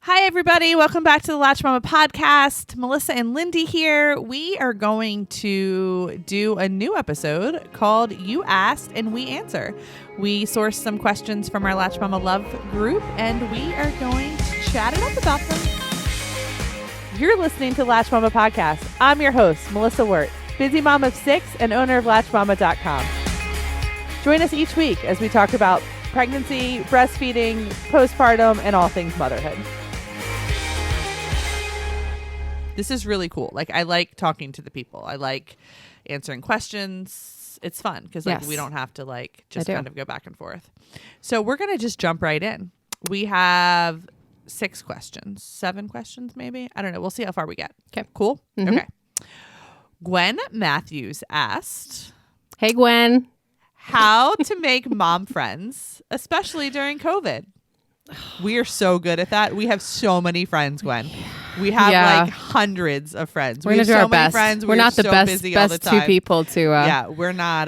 Hi, everybody. Welcome back to the Latched Mama podcast. Melissa and Lindy here. We are going to do a new episode called You Asked and We Answer. We sourced some questions from our Latched Mama Love group, and we are going to chat it up about them. You're listening to Latched Mama podcast. I'm your host, Melissa Wirt, busy mom of 6 and owner of LatchedMama.com. Join us each week as we talk about pregnancy, breastfeeding, postpartum, and all things motherhood. This is really cool. Like, I like talking to the people. I like answering questions. It's fun because we don't have to just kind of go back and forth. So we're going to just jump right in. We have 7 questions maybe. I don't know. We'll see how far we get. Okay. Cool? Mm-hmm. Okay. Gwen Matthews asked, hey, Gwen. How to make mom friends, especially during COVID. We are so good at that. We have so many friends, Gwen. We have hundreds of friends. We're going to do our best. Friends. We're not the best two people to we're not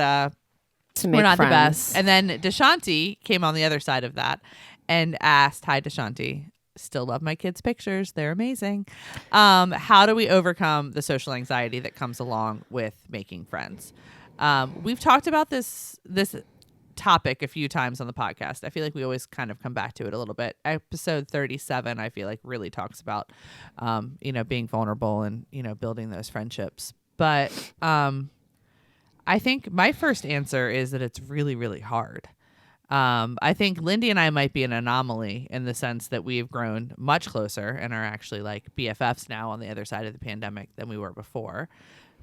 to make we're not friends. The best. And then Deshanti came on the other side of that and asked, hi Deshanti, still love my kids' pictures. They're amazing. How do we overcome the social anxiety that comes along with making friends? We've talked about this topic a few times on the podcast. I feel like we always kind of come back to it a little bit. Episode 37, I feel like really talks about, being vulnerable and, building those friendships. But I think my first answer is that it's really, really hard. I think Lindy and I might be an anomaly in the sense that we've grown much closer and are actually like BFFs now on the other side of the pandemic than we were before.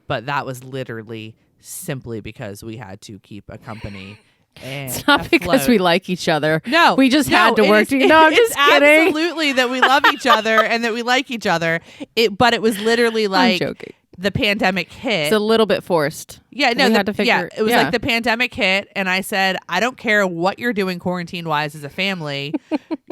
But that was literally simply because we had to keep a company. And it's not because we like each other. No, we just had to work. No, I'm just kidding. Absolutely that we love each other and that we like each other. But it was literally like the pandemic hit. It's a little bit forced. Yeah, no, it was like the pandemic hit, and I said, I don't care what you're doing quarantine-wise as a family.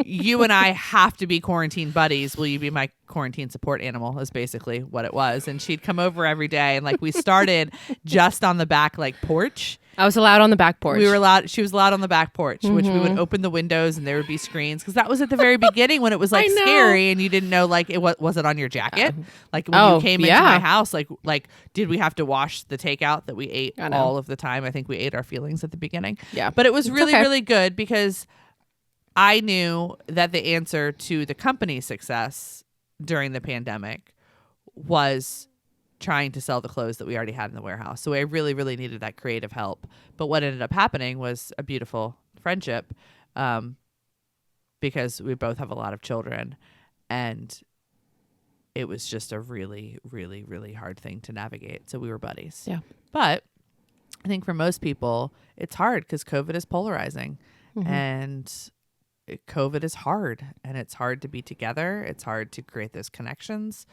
You and I have to be quarantine buddies. Will you be my quarantine support animal? Is basically what it was. And she'd come over every day, and we started just on the back porch. I was allowed on the back porch. She was allowed on the back porch, which we would open the windows and there would be screens. Because that was at the very beginning when it was scary and you didn't know was it on your jacket? When you came into my house, did we have to wash the takeout that we ate all of the time? I think we ate our feelings at the beginning. Yeah. But it was really, really good because I knew that the answer to the company's success during the pandemic was trying to sell the clothes that we already had in the warehouse. So I really, really needed that creative help. But what ended up happening was a beautiful friendship because we both have a lot of children. And it was just a really, really, really hard thing to navigate. So we were buddies. Yeah. But I think for most people, it's hard because COVID is polarizing. Mm-hmm. And COVID is hard. And it's hard to be together. It's hard to create those connections.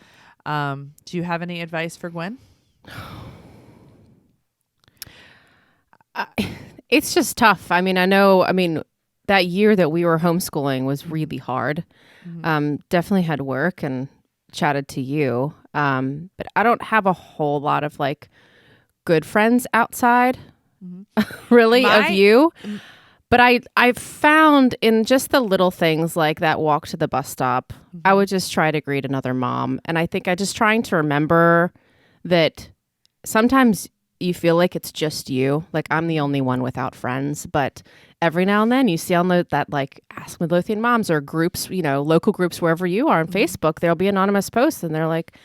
Do you have any advice for Gwen? It's just tough. I mean, that year that we were homeschooling was really hard. Mm-hmm. Definitely had work and chatted to you. But I don't have a whole lot of good friends outside really of you. But I've found in just the little things like that walk to the bus stop, I would just try to greet another mom. And I think I just trying to remember that sometimes you feel like it's just you. Like I'm the only one without friends. But every now and then you see on that Ask Midlothian Moms or groups, local groups wherever you are on Facebook, there'll be anonymous posts and they're like,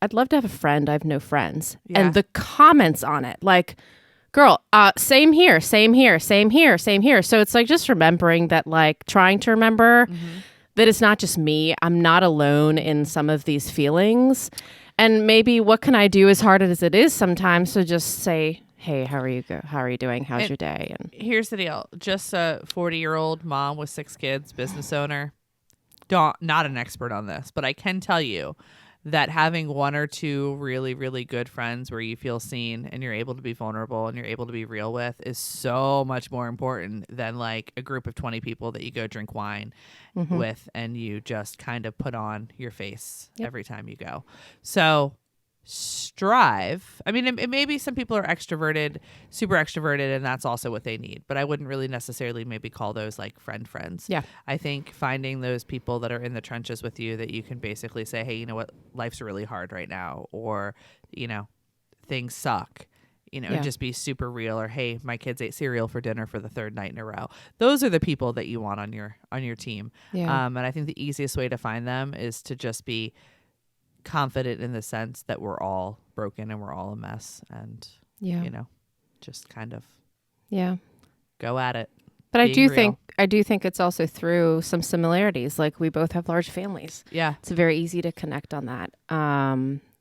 I'd love to have a friend. I have no friends. Yeah. And the comments on it, girl, same here. So it's just remembering that, trying to remember that it's not just me. I'm not alone in some of these feelings. And maybe what can I do, as hard as it is sometimes, to just say, hey, how are you doing? How's your day? And here's the deal. Just a 40-year-old mom with 6 kids, business owner. Not an expert on this, but I can tell you that having 1 or 2 really, really good friends where you feel seen and you're able to be vulnerable and you're able to be real with is so much more important than a group of 20 people that you go drink wine with and you just kind of put on your face every time you go. So strive. I mean, it maybe some people are extroverted, super extroverted, and that's also what they need. But I wouldn't really necessarily maybe call those like friends. Yeah. I think finding those people that are in the trenches with you that you can basically say, hey, you know what, life's really hard right now, or, you know, things suck. You know, just be super real, or hey, my kids ate cereal for dinner for the third night in a row. Those are the people that you want on your team. Yeah. And I think the easiest way to find them is to just be confident in the sense that we're all broken and we're all a mess, and you know, just kind of go at it. But I do think it's also through some similarities. Like we both have large families. Yeah, it's very easy to connect on that.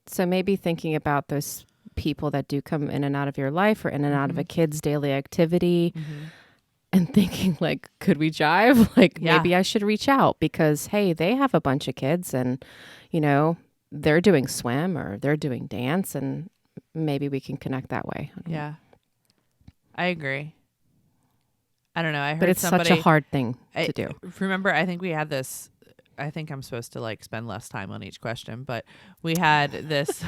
So maybe thinking about those people that do come in and out of your life, or in and out of a kid's daily activity, and thinking like, could we jive? Like maybe I should reach out because hey, they have a bunch of kids, and you know, they're doing swim or they're doing dance, and maybe we can connect that way. I agree. I don't know. I heard but it's such a hard thing to do. Remember, I think we had this. I think I'm supposed to like spend less time on each question, but we had this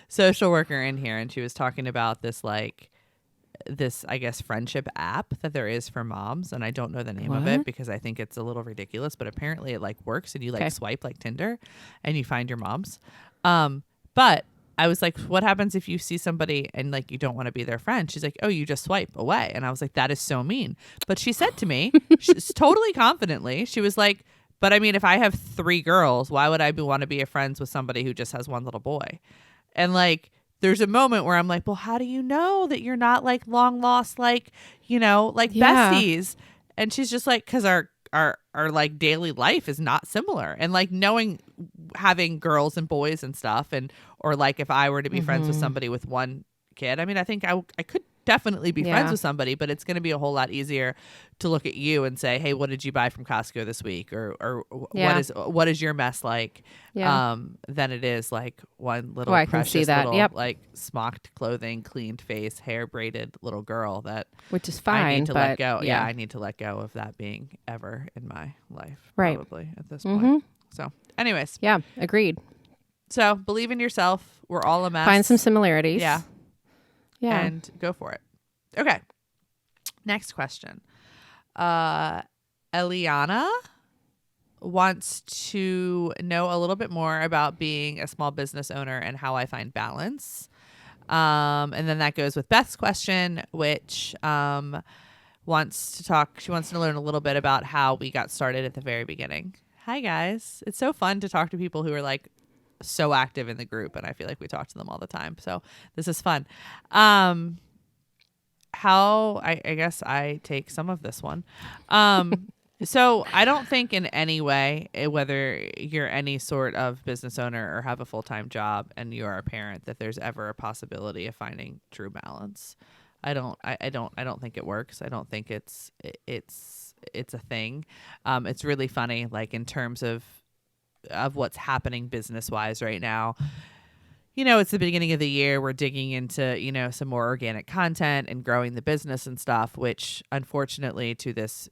social worker in here, and she was talking about this I guess friendship app that there is for moms, and I don't know the name of it because I think it's a little ridiculous, but apparently it like works, and you like swipe like Tinder and you find your moms. But I was like, what happens if you see somebody and like you don't want to be their friend? She's like, oh, you just swipe away. And I was like, that is so mean. But she said to me, she's totally confidently, she was like, but I mean, if I have 3 girls, why would I want to be friends with somebody who just has one little boy? And like, there's a moment where I'm like, well, how do you know that you're not like long lost, like, you know, like besties? And she's just like, because our like daily life is not similar. And like knowing, having girls and boys and stuff, and, or like if I were to be friends with somebody with one kid, I mean, I think I could definitely be friends with somebody, but it's going to be a whole lot easier to look at you and say, hey, what did you buy from Costco this week? Or what is your mess like? Than it is like one little precious little like smocked clothing, cleaned face, hair braided little girl that, which is fine, I need to let go. Yeah, I need to let go of that being ever in my life, right, probably at this point. So anyways, agreed. So believe in yourself. We're all a mess. Find some similarities. Yeah. And go for it. Okay. Next question. Eliana wants to know a little bit more about being a small business owner and how I find balance. And then that goes with Beth's question, which wants to learn a little bit about how we got started at the very beginning. Hi, guys. It's so fun to talk to people who are like so active in the group, and I feel like we talk to them all the time, so this is fun. How I guess I take some of this one. So I don't think in any way, whether you're any sort of business owner or have a full-time job and you're a parent, that there's ever a possibility of finding true balance. I don't think it works. I don't think it's a thing. It's really funny, like in terms of what's happening business wise right now. You know, it's the beginning of the year. We're digging into, you know, some more organic content and growing the business and stuff, which unfortunately to this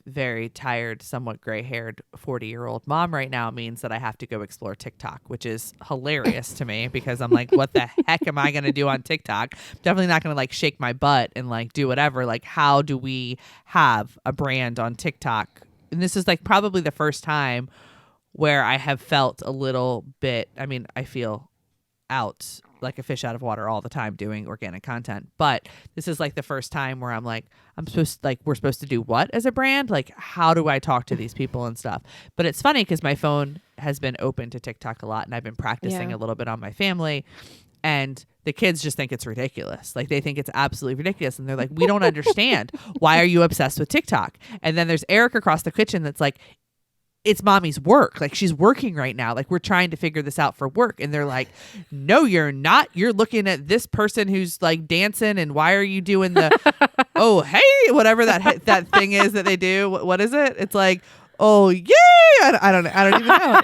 very tired, somewhat gray-haired 40-year-old mom right now means that I have to go explore TikTok, which is hilarious to me because I'm like, what the heck am I going to do on TikTok? Definitely not going to like shake my butt and like do whatever. Like, how do we have a brand on TikTok? And this is like probably the first time where I have felt a little bit, I mean, I feel out like a fish out of water all the time doing organic content, but this is like the first time where I'm like, we're supposed to do what as a brand? Like, how do I talk to these people and stuff? But it's funny because my phone has been open to TikTok a lot, and I've been practicing a little bit on my family, and the kids just think it's ridiculous. Like, they think it's absolutely ridiculous, and they're like, we don't understand. Why are you obsessed with TikTok? And then there's Eric across the kitchen that's like, it's mommy's work. Like, she's working right now. Like, we're trying to figure this out for work. And they're like, no, you're not. You're looking at this person who's like dancing. And why are you doing the, oh, hey, whatever that thing is that they do. What is it? It's like, oh, yeah. I don't even know.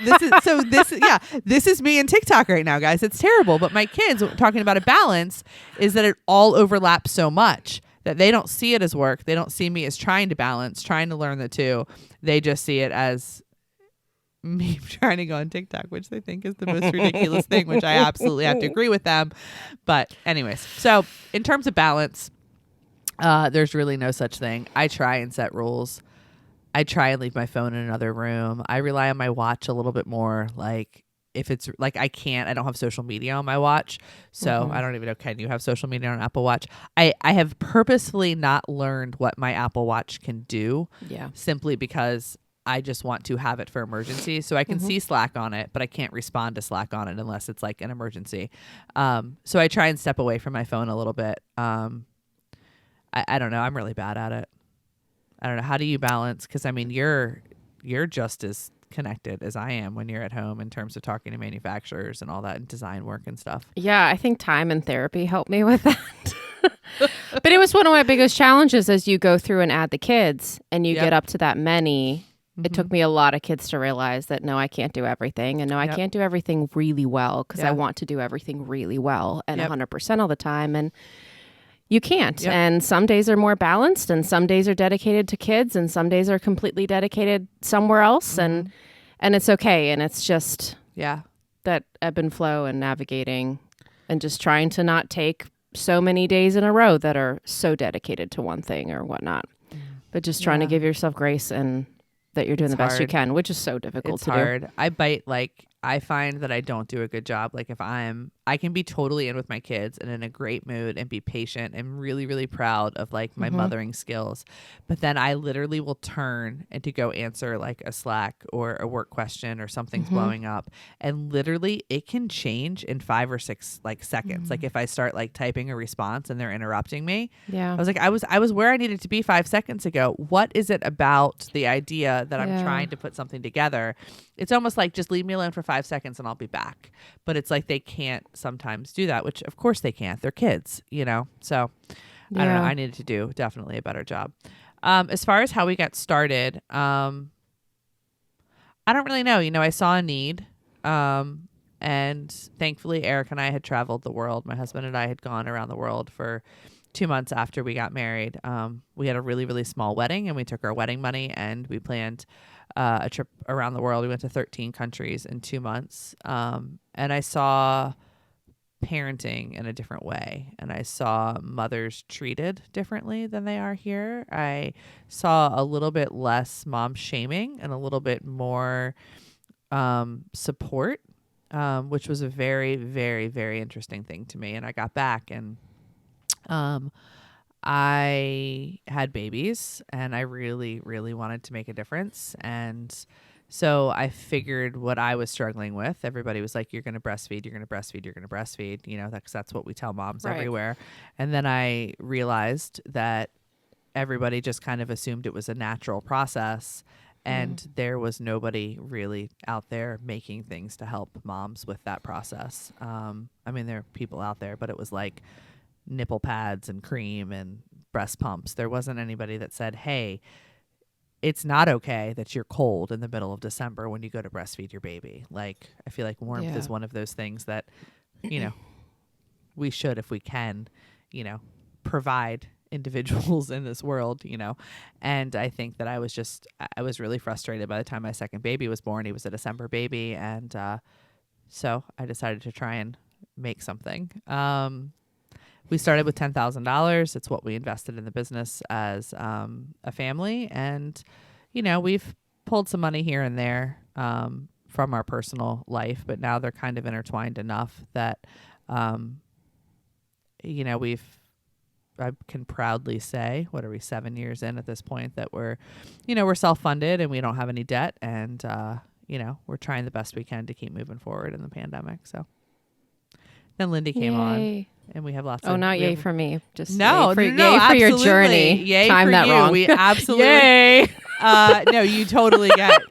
This is me in TikTok right now, guys. It's terrible. But my kids, talking about a balance, is that it all overlaps so much that they don't see it as work. They don't see me as trying to balance, trying to learn the two. They just see it as me trying to go on TikTok, which they think is the most ridiculous thing, which I absolutely have to agree with them. But anyways, so in terms of balance, there's really no such thing. I try and set rules. I try and leave my phone in another room. I rely on my watch a little bit more. Like if it's like I don't have social media on my watch. So I don't even know, can you have social media on Apple Watch? I have purposefully not learned what my Apple Watch can do. Yeah. Simply because I just want to have it for emergencies. So I can see Slack on it, but I can't respond to Slack on it unless it's like an emergency. So I try and step away from my phone a little bit. I don't know. I'm really bad at it. I don't know. How do you balance? Because I mean, you're just as connected as I am when you're at home in terms of talking to manufacturers and all that and design work and stuff. Yeah, I think time and therapy helped me with that. But it was one of my biggest challenges as you go through and add the kids and you get up to that many. It took me a lot of kids to realize that no, I can't do everything. And no, I can't do everything really well because I want to do everything really well and 100% all the time. And you can't. Yep. And some days are more balanced and some days are dedicated to kids and some days are completely dedicated somewhere else. And it's okay. And it's just that ebb and flow and navigating and just trying to not take so many days in a row that are so dedicated to one thing or whatnot. But just trying to give yourself grace and that you're doing the best you can, which is so difficult to do. I bite, like, I find that I don't do a good job. Like if I can be totally in with my kids and in a great mood and be patient and really, really proud of like my mothering skills. But then I literally will turn and to go answer like a Slack or a work question or something's blowing up. And literally it can change in 5 or 6 like seconds. Like if I start like typing a response and they're interrupting me. Yeah. I was like, I was where I needed to be 5 seconds ago. What is it about the idea that I'm trying to put something together? It's almost like just leave me alone for 5 seconds and I'll be back. But it's like they can't sometimes do that, which of course they can't. They're kids, you know? So I don't know. I needed to do definitely a better job. As far as how we got started, I don't really know. You know, I saw a need. And thankfully Eric and I had traveled the world. My husband and I had gone around the world for 2 months after we got married. We had a really, really small wedding and we took our wedding money and we planned a trip around the world. We went to 13 countries in 2 months. And I saw parenting in a different way. And I saw mothers treated differently than they are here. I saw a little bit less mom shaming and a little bit more support, which was a very, very, very interesting thing to me. And I got back and I had babies and I really, really wanted to make a difference. And so I figured what I was struggling with. Everybody was like, you're going to breastfeed, you're going to breastfeed, you're going to breastfeed. You know, that's what we tell moms everywhere. And then I realized that everybody just kind of assumed it was a natural process. And there was nobody really out there making things to help moms with that process. I mean, there are people out there, but it was like nipple pads and cream and breast pumps. There wasn't anybody that said, hey, it's not okay that you're cold in the middle of December when you go to breastfeed your baby. Like, I feel like warmth is one of those things that, you know, we should, if we can, you know, provide individuals in this world, you know. And I think that I was really frustrated by the time my second baby was born. He was a December baby. And so I decided to try and make something. We started with $10,000. It's what we invested in the business as a family. And, you know, we've pulled some money here and there from our personal life, but now they're kind of intertwined enough that, you know, I can proudly say, what are we, 7 years in at this point, that we're self-funded and we don't have any debt. And, you know, we're trying the best we can to keep moving forward in the pandemic. So then Lindy came on. And we have lots of... Oh, not yay for me. Just no, yay no, for your journey. Yay Time for that you. wrong. We absolutely... Yay! No, you totally get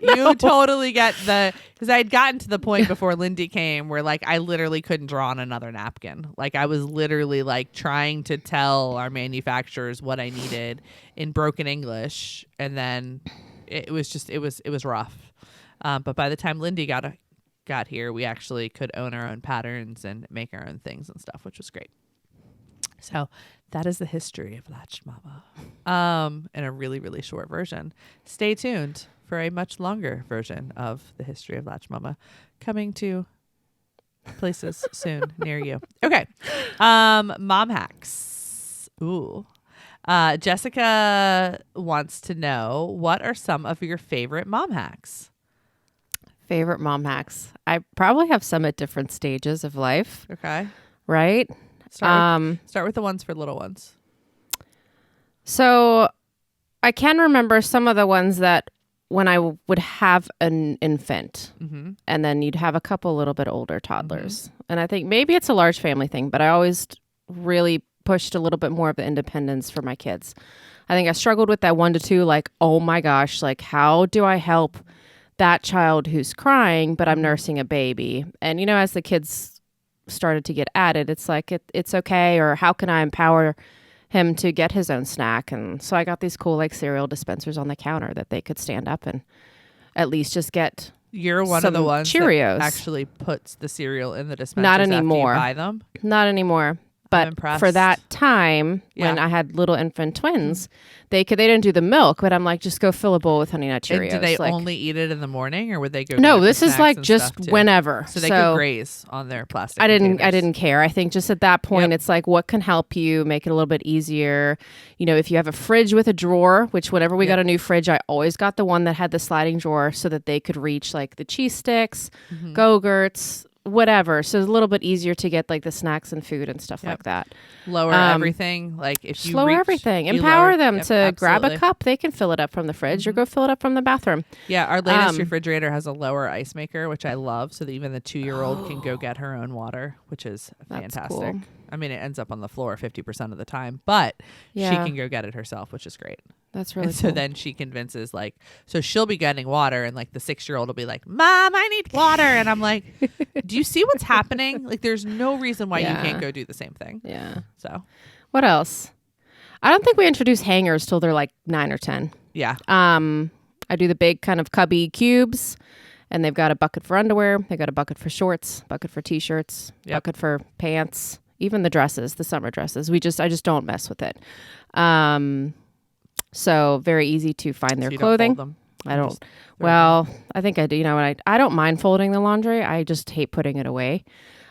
the... Because I had gotten to the point before Lindy came where, like, I literally couldn't draw on another napkin. Like, I was literally, like, trying to tell our manufacturers what I needed in broken English. And then it was rough. But by the time Lindy got here, we actually could own our own patterns and make our own things and stuff, which was great. So that is the history of Latched Mama. In a really, really short version. Stay tuned for a much longer version of the history of Latched Mama coming to places soon near you. Okay. Mom hacks. Ooh. Jessica wants to know, what are some of your favorite mom hacks? Favorite mom hacks. I probably have some at different stages of life. Okay. Right? Start with the ones for little ones. So I can remember some of the ones that when I would have an infant, and then you'd have a couple little bit older toddlers. And I think maybe it's a large family thing, but I always really pushed a little bit more of the independence for my kids. I think I struggled with that 1 to 2, like, oh my gosh, like, how do I help that child who's crying, but I'm nursing a baby? And, you know, as the kids started to get added, it's like, it's okay. Or how can I empower him to get his own snack? And so I got these cool, like, cereal dispensers on the counter that they could stand up and at least just get. You're one of the ones Cheerios. that actually puts the cereal in the dispensers. Not anymore. After you buy them. Not anymore. But for that time, when I had little infant twins, they didn't do the milk, but I'm like, just go fill a bowl with Honey Nut Cheerios. And do they only eat it in the morning, or would they go? No, this is like just whenever. So they could graze on their plastic. I didn't care. I think just at that point, it's like, what can help you make it a little bit easier? You know, if you have a fridge with a drawer, which whenever we got a new fridge, I always got the one that had the sliding drawer so that they could reach like the cheese sticks, Go-Gurts, whatever. So it's a little bit easier to get like the snacks and food and stuff like that. Lower everything. Like if you lower everything. Empower them to grab a cup. They can fill it up from the fridge or go fill it up from the bathroom. Yeah. Our latest refrigerator has a lower ice maker, which I love. So that even the 2-year-old can go get her own water, which is fantastic. Cool. I mean, it ends up on the floor 50% of the time, but she can go get it herself, which is great. That's really cool. So then she convinces, like, so she'll be getting water, and like the 6-year-old will be like, Mom, I need water. And I'm like, do you see what's happening? Like, there's no reason why you can't go do the same thing. Yeah. So what else? I don't think we introduce hangers till they're like 9 or 10. Yeah. I do the big kind of cubby cubes, and they've got a bucket for underwear. They got a bucket for shorts, bucket for t-shirts, bucket for pants, even the dresses, the summer dresses. I just don't mess with it. So very easy to find their clothing. Don't fold them. I don't. Well, I think I do. You know, I don't mind folding the laundry. I just hate putting it away.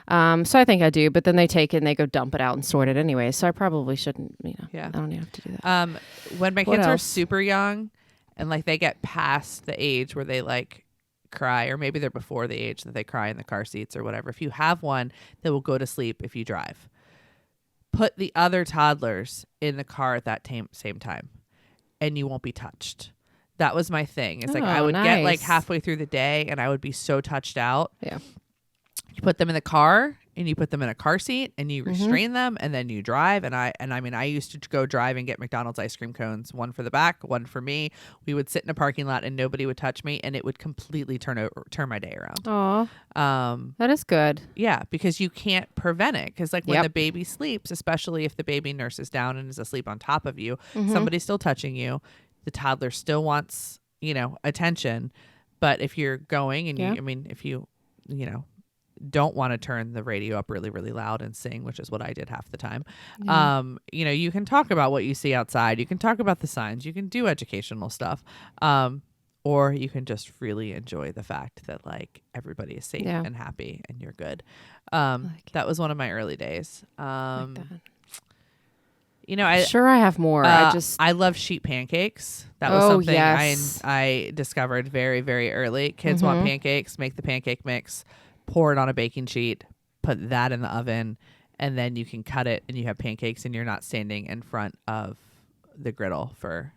So I think I do. But then they take it and they go dump it out and sort it anyway. So I probably shouldn't. You know. Yeah. I don't even have to do that. When my kids are super young, and like they get past the age where they like cry, or maybe they're before the age that they cry in the car seats or whatever. If you have one that will go to sleep if you drive, put the other toddlers in the car at that same time. And you won't be touched. That was my thing. It's like I would get like halfway through the day and I would be so touched out. Yeah. You put them in the car and you put them in a car seat and you restrain them and then you drive. And I mean, I used to go drive and get McDonald's ice cream cones, one for the back, one for me. We would sit in a parking lot and nobody would touch me, and it would completely turn my day around. Oh, that is good. Yeah, because you can't prevent it. Because like when the baby sleeps, especially if the baby nurses down and is asleep on top of you, somebody's still touching you. The toddler still wants, attention. But if you're going and if you don't want to turn the radio up really, really loud and sing, which is what I did half the time. You can talk about what you see outside. You can talk about the signs. You can do educational stuff. Or you can just really enjoy the fact that like everybody is safe and happy and you're good. That was one of my early days. I have more. I love sheet pancakes. That was something I discovered very, very early. Kids want pancakes, make the pancake mix, pour it on a baking sheet, put that in the oven, and then you can cut it and you have pancakes and you're not standing in front of the griddle for,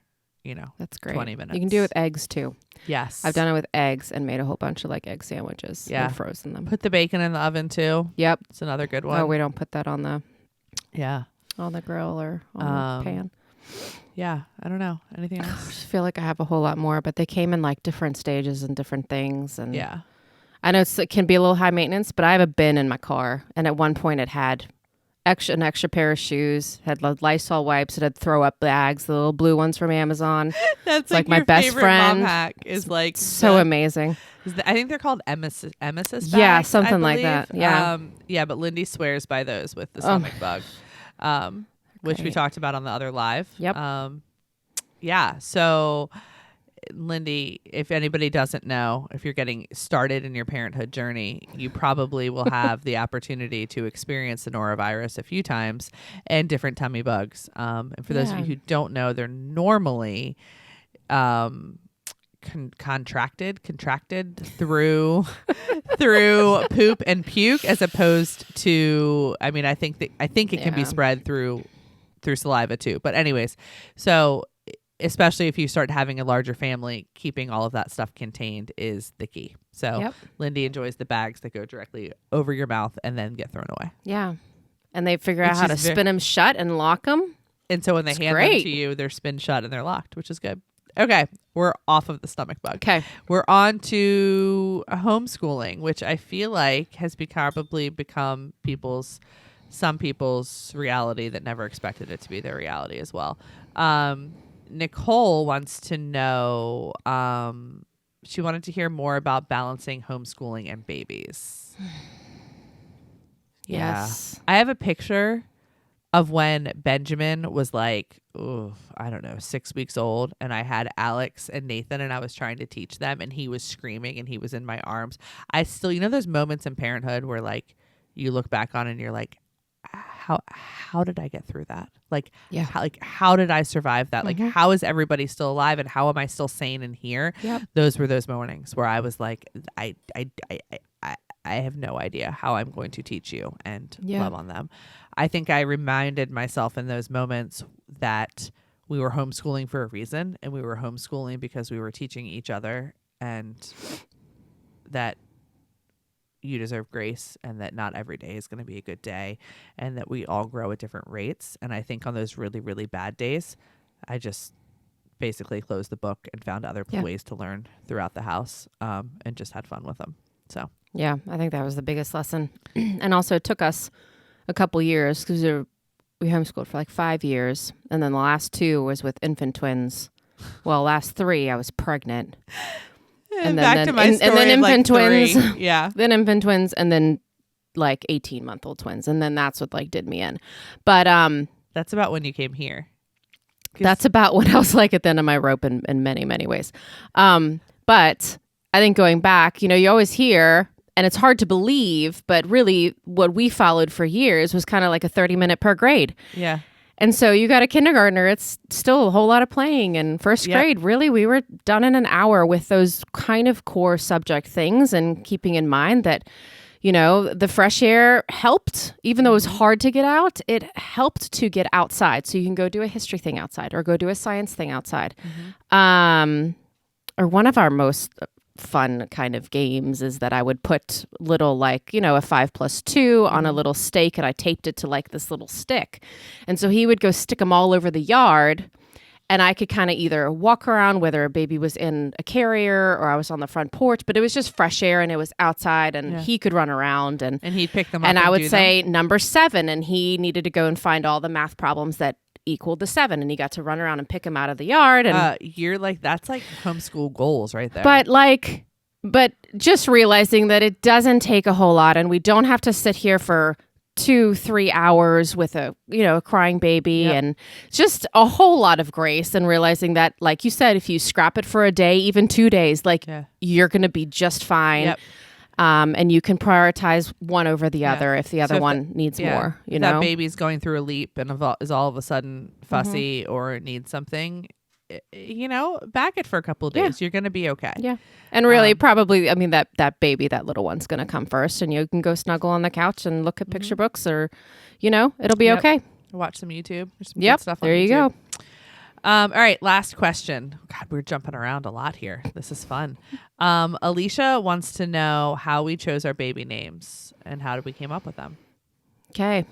that's great. 20 minutes. You can do it with eggs too. Yes. I've done it with eggs and made a whole bunch of like egg sandwiches and frozen them. Put the bacon in the oven too. Yep. It's another good one. Oh, we don't put that on the grill or on the pan. Yeah. I don't know. Anything else? I feel like I have a whole lot more, but they came in like different stages and different things. And I know it can be a little high maintenance, but I have a bin in my car. And at one point it had an extra pair of shoes, had Lysol wipes, it had throw up bags, the little blue ones from Amazon. That's like my best friend. Mom hack is like so amazing. I think they're called emesis bags. Yeah, something like that. Yeah. But Lindy swears by those with the stomach bug. which we Great. talked about on the other live. Yep. Yeah. So, Lindy, if anybody doesn't know, if you're getting started in your parenthood journey, you probably will have the opportunity to experience the norovirus a few times and different tummy bugs. And for those of you who don't know, they're normally contracted through poop and puke, as opposed to, I mean, I think it can be spread through saliva too. But anyways, so especially if you start having a larger family, keeping all of that stuff contained is the key. So Lindy enjoys the bags that go directly over your mouth and then get thrown away. Yeah. And they figure out how to spin them shut and lock them. And so when they hand them to you, they're spin shut and they're locked, which is good. Okay, we're off of the stomach bug. Okay. We're on to homeschooling, which I feel like has probably become some people's reality that never expected it to be their reality as well. Nicole wants to know, she wanted to hear more about balancing homeschooling and babies. Yes. I have a picture of when Benjamin was like, I don't know, 6 weeks old, and I had Alex and Nathan, and I was trying to teach them, and he was screaming, and he was in my arms. I still, those moments in parenthood where like you look back on and you're like, how did I get through that? Like, how did I survive that? Like, how is everybody still alive, and how am I still sane and here? Yep. Those were those mornings where I was like, I have no idea how I'm going to teach you and love on them. I think I reminded myself in those moments that we were homeschooling for a reason, and we were homeschooling because we were teaching each other, and that you deserve grace, and that not every day is going to be a good day, and that we all grow at different rates. And I think on those really, really bad days, I just basically closed the book and found other ways to learn throughout the house, and just had fun with them. So yeah, I think that was the biggest lesson. And also it took us a couple years because we homeschooled for like 5 years. And then the last 2 was with infant twins. Well, last 3, I was pregnant. And then infant twins. Yeah. Then infant twins, and then like 18-month-old twins. And then that's what like did me in. But that's about when you came here. That's about what I was like at the end of my rope in many, many ways. But I think going back, you always hear, and it's hard to believe, but really what we followed for years was kind of like a 30-minute per grade. Yeah. And so you got a kindergartner, it's still a whole lot of playing. And first grade, really, we were done in an hour with those kind of core subject things, and keeping in mind that, the fresh air helped. Even though it was hard to get out, it helped to get outside. So you can go do a history thing outside, or go do a science thing outside. Or one of our most fun kind of games is that I would put little a 5+2 on a little stake, and I taped it to like this little stick. And so he would go stick them all over the yard, and I could kind of either walk around, whether a baby was in a carrier or I was on the front porch, but it was just fresh air and it was outside, and he could run around and he'd pick them up. And I would say number 7, and he needed to go and find all the math problems that equaled the 7, and he got to run around and pick them out of the yard. And you're like, that's like homeschool goals right there. But just realizing that it doesn't take a whole lot, and we don't have to sit here for 2-3 hours with a crying baby, and just a whole lot of grace, and realizing that, like you said, if you scrap it for a day, even 2 days, you're going to be just fine. And you can prioritize one over the other if the other one needs more. If that baby's going through a leap and is all of a sudden fussy or needs something, back it for a couple of days. You're going to be okay. Yeah. And really, probably, that baby, that little one's going to come first, and you can go snuggle on the couch and look at picture books, or, it'll be okay. Watch some YouTube. There's some good stuff on there you YouTube. go. All right, last question. God, we're jumping around a lot here. This is fun. Alicia wants to know how we chose our baby names and how we came up with them. Okay.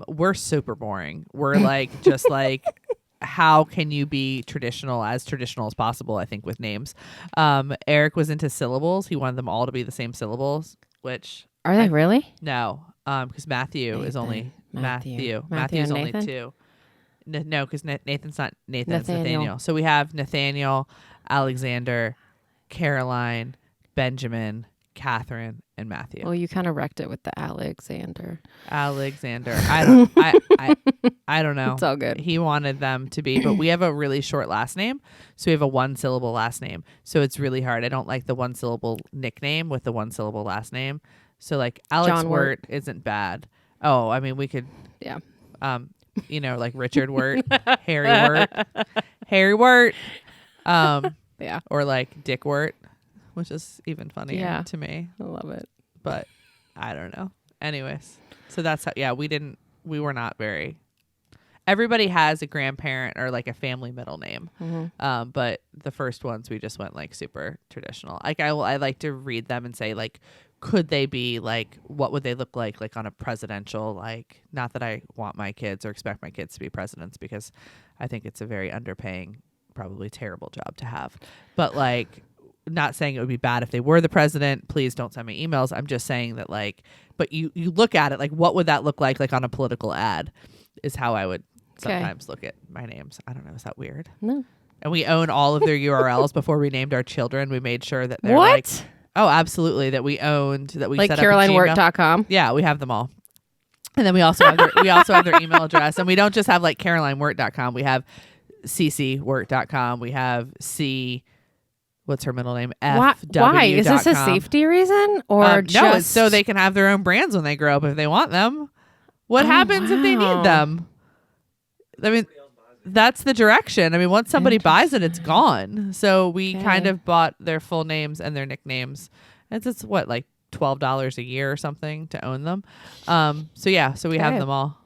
We're super boring. We're like, just like, how can you be as traditional as possible, I think, with names. Eric was into syllables. He wanted them all to be the same syllables, which... Are they really? No, because Matthew is only... Matthew's only 2. No, because Nathan's not Nathan. It's Nathaniel. So we have Nathaniel, Alexander, Caroline, Benjamin, Catherine, and Matthew. Well, you kind of wrecked it with the Alexander. I don't know. It's all good. He wanted them to be, but we have a really short last name. So we have a 1-syllable last name. So it's really hard. I don't like the 1-syllable nickname with the 1-syllable last name. So like Alex John Wirt isn't bad. Oh, I mean, we could, Yeah. Like Richard Wirt, Harry Wirt, Yeah. or like Dick Wirt, which is even funnier to me. I love it. But I don't know. Anyways, so that's how, we were not very, everybody has a grandparent or like a family middle name. Mm-hmm. But the first ones, we just went like super traditional. Like I like to read them and say like, could they be like, what would they look like on a presidential, like, not that I want my kids or expect my kids to be presidents, because I think it's a very underpaying, probably terrible job to have. But like, not saying it would be bad if they were the president. Please don't send me emails. I'm just saying that like, but you look at it like, what would that look like on a political ad is how I would sometimes look at my names. I don't know. Is that weird? No. And we own all of their URLs before we named our children. We made sure that they're What? like, oh, absolutely. That we owned, that we Like set up a Gmail. CarolineWort.com? Yeah, we have them all. And then we also have their email address. And we don't just have like CarolineWort.com. We have CCWort.com. We have what's her middle name? FW. Why? Is this a safety reason or just... No, it's so they can have their own brands when they grow up if they want them. What happens if they need them? I mean, that's the direction. I mean, once somebody buys it, it's gone. So we kind of bought their full names and their nicknames. It's what, like $12 a year or something to own them. So we have them all.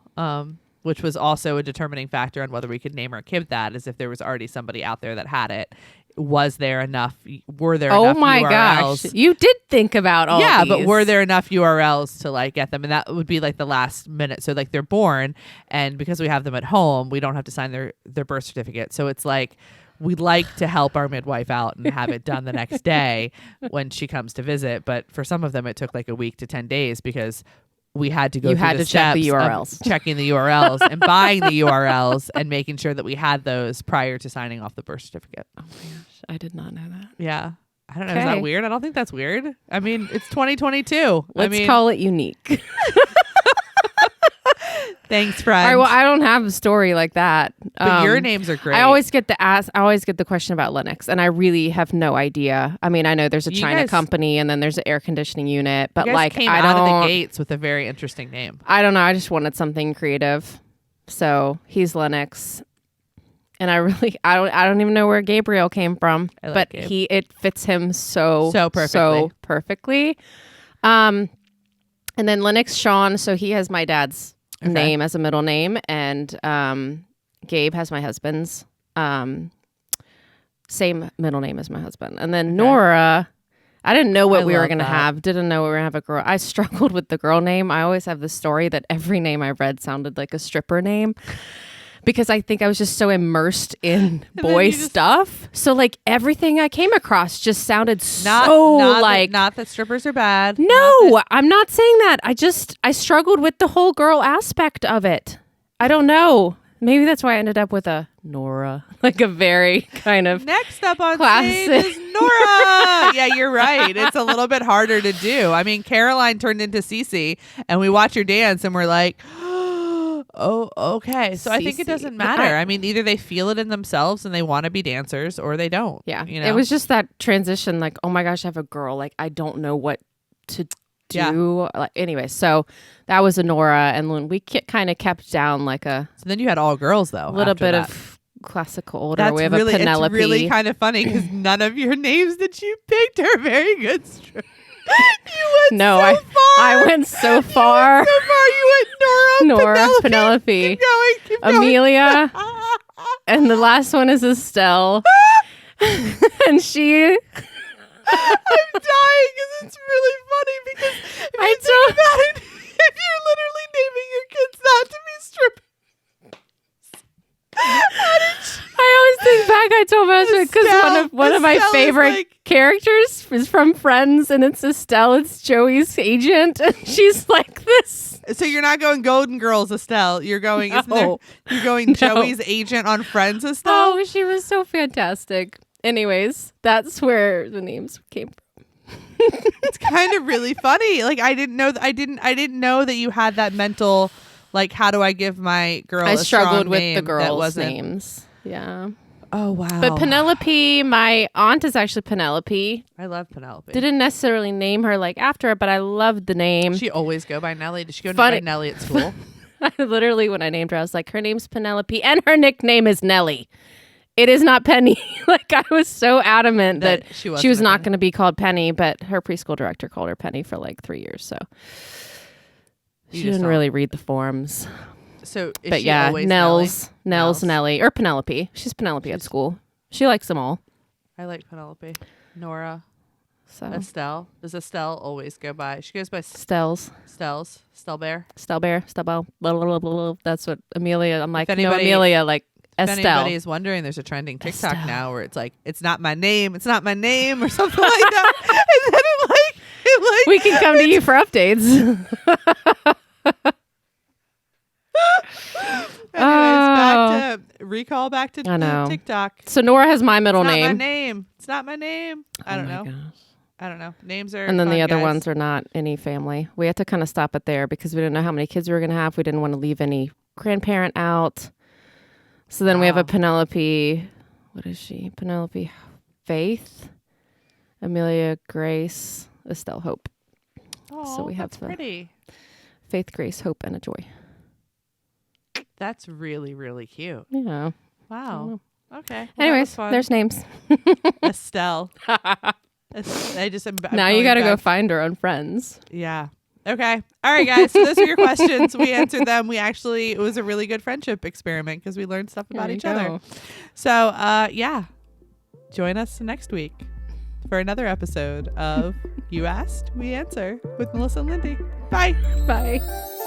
Which was also a determining factor on whether we could name our kid that, is if there was already somebody out there that had it. Were there enough URLs? Oh my gosh. You did think about all these. But were there enough URLs to like get them? And that would be like the last minute. So like they're born, and because we have them at home, we don't have to sign their birth certificate. So it's like, we like to help our midwife out and have it done the next day when she comes to visit. But for some of them, it took like a week to 10 days because we had to go through the check the steps URLs. of checking the URLs and buying the URLs and making sure that we had those prior to signing off the birth certificate. Oh my gosh, I did not know that. Yeah. I don't know. Is that weird? I don't think that's weird. I mean, it's 2022. Let's call it unique. Thanks, friend. All right, well, I don't have a story like that. But your names are great. I always get the question about Linux, and I really have no idea. I mean, I know there's a China company, and then there's an air conditioning unit, but you guys like came out of the gates with a very interesting name. I don't know. I just wanted something creative, so he's Linux, and I don't even know where Gabriel came from, but Gabe. it fits him so perfectly. And then Linux Sean, so he has my dad's name as a middle name, and Gabe has my husband's same middle name as my husband. And then Nora, I didn't know what we were going to have. Didn't know we were going to have a girl. I struggled with the girl name. I always have the story that every name I read sounded like a stripper name. Because I think I was just so immersed in boy stuff. So like everything I came across just sounded not that strippers are bad. No, I'm not saying that. I struggled with the whole girl aspect of it. I don't know. Maybe that's why I ended up with a Nora. Like a very kind of next up on stage is Nora. Yeah, you're right. It's a little bit harder to do. I mean, Caroline turned into Cece, and we watch her dance and we're like, oh, okay. So I think it doesn't matter. I mean, either they feel it in themselves and they want to be dancers, or they don't. Yeah. You know? It was just that transition, like, oh my gosh, I have a girl. Like, I don't know what to do. Yeah. Like, anyway, so that was a Nora, and we kind of kept down like a... So then you had all girls, though. A little bit of classical order. That's we have really, a Penelope. It's really kind of funny because none of your names that you picked are very good. I went so far. You went Nora, Penelope. Keep going. Amelia. And the last one is Estelle. And she... I'm dying because it's really funny because if you think about it, if you're literally naming your kids not to be strippers. I always think back. I told my husband because one of my favorite characters is from Friends, and it's Estelle. It's Joey's agent, and she's like this. So you're not going Golden Girls, Estelle. You're going. You're going Joey's agent on Friends, Estelle. Oh, she was so fantastic. Anyways, that's where the names came from. It's kind kind of really funny. Like I didn't know I didn't know that you had that mental, like, how do I give my girl I a struggled strong with name the that girls' wasn't- names. Yeah. Oh wow. But Penelope, my aunt is actually Penelope. I love Penelope. Didn't necessarily name her like after her, but I loved the name. She always go by Nellie? Did she go Funny- by Nellie at school? I literally, when I named her, I was like, her name's Penelope and her nickname is Nellie. It is not Penny. Like, I was so adamant that she was not going to be called Penny, but her preschool director called her Penny for like 3 years. So she didn't really read the forms. So, is but she yeah, always Nels, Nellie? Nellie, or Penelope. She's Penelope at school. She likes them all. I like Penelope. Nora. So Estelle. Does Estelle always go by? She goes by Stells. Stell Bear. Stelbear. Stelbo. Blah, blah, blah, blah. That's what Amelia. I'm like, anybody- no, Amelia, like If Estelle. anybody is wondering, there's a trending TikTok Estelle. now where it's like, it's not my name, or something like that. And then it We can come to you for updates. back to I know. TikTok. So Nora has my middle It's not my name. name. It's not my name. I don't know. Gosh. I don't know. Names are And then fun, the other guys. ones are not any family. We had to kind of stop it there because we didn't know how many kids we were going to have. We didn't want to leave any grandparent out. So then we have a Wow. Penelope. What is she? Penelope Faith, Amelia Grace, Estelle Hope. Oh, So we have that's the- pretty. Faith, Grace, Hope, and a Joy. That's really, really cute. Yeah. Wow. Okay. Well, Anyways, that was there's names. fun. Estelle. I just I'm Now you going got to go back- find her own friends. Yeah. Okay. All right, guys. So those are your questions. We answered them. It was a really good friendship experiment because we learned stuff about There you each other. go. So, yeah. Join us next week for another episode of You Asked, We Answer with Melissa and Lindy. Bye. Bye.